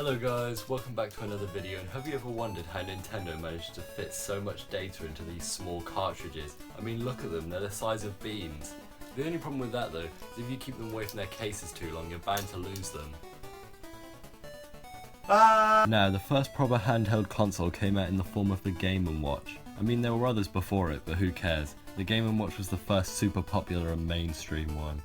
Hello guys, welcome back to another video, and have you ever wondered how Nintendo managed to fit so much data into these small cartridges? I mean, look at them, they're the size of beans. The only problem with that though, is if you keep them away from their cases too long, you're bound to lose them. Now, the first proper handheld console came out in the form of the Game & Watch. I mean, there were others before it, but who cares? The Game & Watch was the first super popular and mainstream one.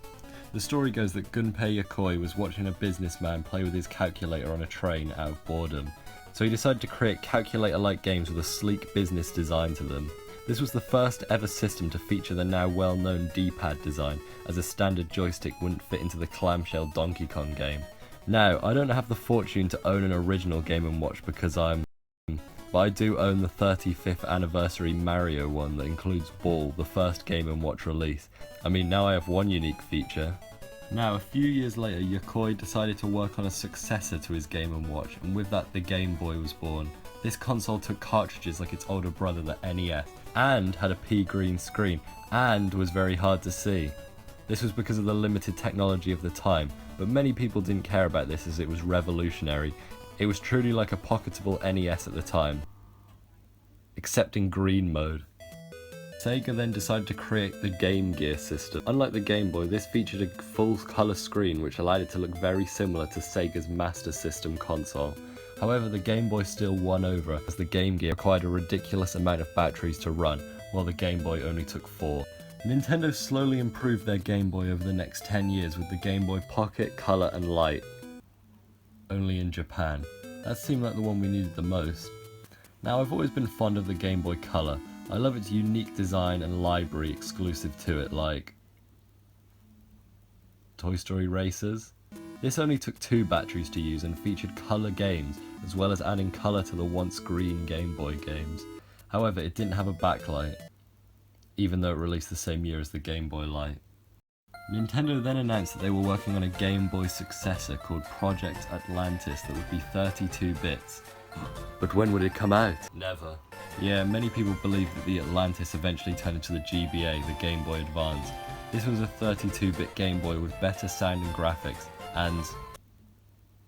The story goes that Gunpei Yokoi was watching a businessman play with his calculator on a train out of boredom, so he decided to create calculator-like games with a sleek business design to them. This was the first ever system to feature the now well-known D-pad design, as a standard joystick wouldn't fit into the clamshell Donkey Kong game. Now, I don't have the fortune to own an original Game & Watch because but I do own the 35th anniversary Mario one that includes Ball, the first Game & Watch release. I mean, now I have one unique feature. Now, a few years later, Yokoi decided to work on a successor to his Game & Watch, and with that the Game Boy was born. This console took cartridges like its older brother, the NES, and had a pea green screen, and was very hard to see. This was because of the limited technology of the time, but many people didn't care about this as it was revolutionary. It was truly like a pocketable NES at the time, except in green mode. Sega then decided to create the Game Gear system. Unlike the Game Boy, this featured a full colour screen which allowed it to look very similar to Sega's Master System console. However, the Game Boy still won over, as the Game Gear required a ridiculous amount of batteries to run, while the Game Boy only took 4. Nintendo slowly improved their Game Boy over the next 10 years with the Game Boy Pocket, Color and Light. Only in Japan. That seemed like the one we needed the most. Now, I've always been fond of the Game Boy Color. I love its unique design and library exclusive to it, like Toy Story Racers. This only took 2 batteries to use and featured color games, as well as adding color to the once green Game Boy games. However, it didn't have a backlight, even though it released the same year as the Game Boy Light. Nintendo then announced that they were working on a Game Boy successor called Project Atlantis that would be 32 bits. But when would it come out? Never. Yeah, many people believe that the Atlantis eventually turned into the GBA, the Game Boy Advance. This was a 32-bit Game Boy with better sound and graphics, and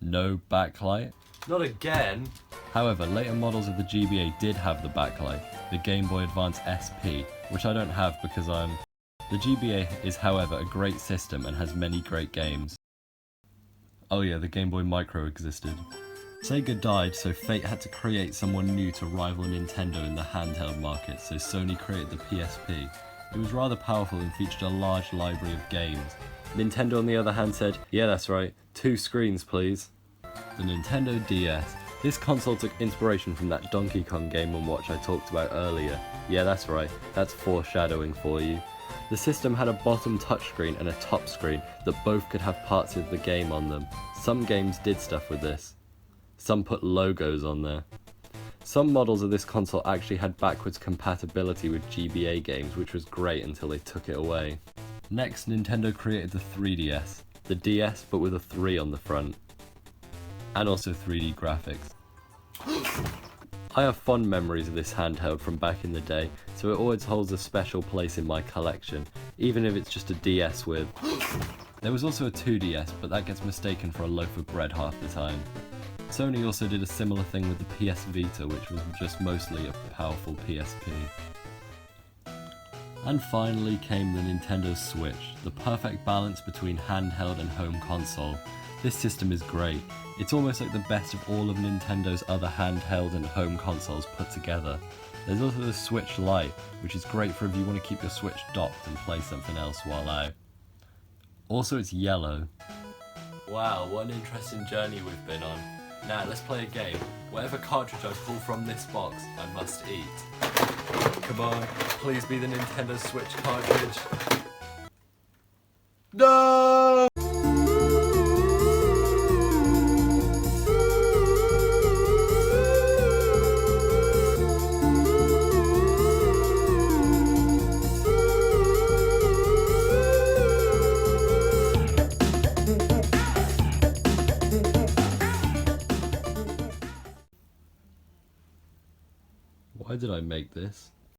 no backlight? Not again! However, later models of the GBA did have the backlight, the Game Boy Advance SP, which I don't have because The GBA is, however, a great system and has many great games. Oh yeah, the Game Boy Micro existed. Sega died, so Fate had to create someone new to rival Nintendo in the handheld market, so Sony created the PSP. It was rather powerful and featured a large library of games. Nintendo, on the other hand, said, yeah, that's right, 2 screens please. The Nintendo DS. This console took inspiration from that Donkey Kong Game & Watch I talked about earlier. Yeah, that's right, that's foreshadowing for you. The system had a bottom touchscreen and a top screen that both could have parts of the game on them. Some games did stuff with this. Some put logos on there. Some models of this console actually had backwards compatibility with GBA games, which was great until they took it away. Next, Nintendo created the 3DS. The DS, but with a 3 on the front. And also 3D graphics. I have fond memories of this handheld from back in the day, so it always holds a special place in my collection, even if it's just a DS with. There was also a 2DS, but that gets mistaken for a loaf of bread half the time. Sony also did a similar thing with the PS Vita, which was just mostly a powerful PSP. And finally came the Nintendo Switch, the perfect balance between handheld and home console. This system is great. It's almost like the best of all of Nintendo's other handheld and home consoles put together. There's also the Switch Lite, which is great for if you want to keep your Switch docked and play something else while out. Also, it's yellow. Wow, what an interesting journey we've been on. Now, let's play a game. Whatever cartridge I pull from this box, I must eat. Come on, please be the Nintendo Switch cartridge. No! Why did I make this?